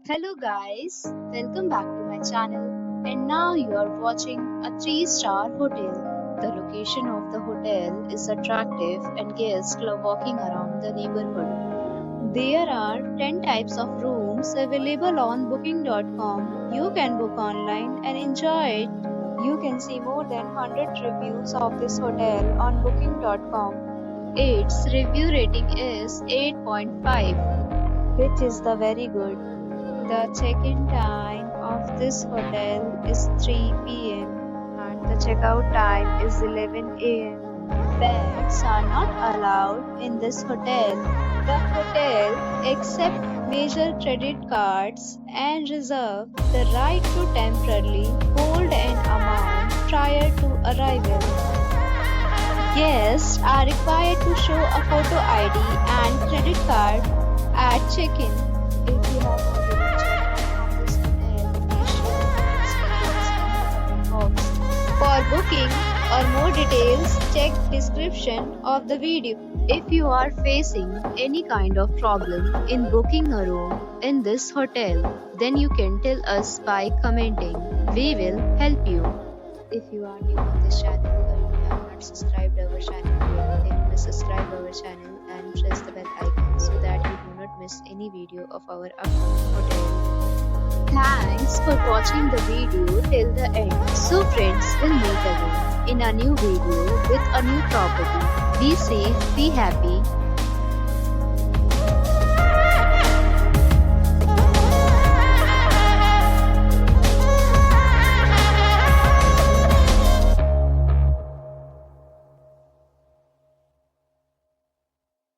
Hello guys, welcome back to my channel, and now you are watching a 3-star hotel. The location of the hotel is attractive and guests love walking around the neighborhood. There are 10 types of rooms available on booking.com. You can book online and enjoy it. You can see more than 100 reviews of this hotel on booking.com. Its review rating is 8.5, which is the very good. The check-in time of this hotel is 3 p.m. and the checkout time is 11 a.m. Pets are not allowed in this hotel. The hotel accepts major credit cards and reserves the right to temporarily hold an amount prior to arrival. Guests are required to show a photo ID and credit card at check-in. If you have already checked in from this hotel, please share your experience in the comment box. For booking or more details, check description of the video. If you are facing any kind of problem in booking a room in this hotel, then you can tell us by commenting. We will help you. If you are new on this channel or you have not subscribed our channel yet, then please subscribe our channel and press the bell icon so that you do not miss any video of our upcoming hotel. Thanks for watching the video till the end. So friends, we'll meet again in a new video with a new property. Be safe, be happy.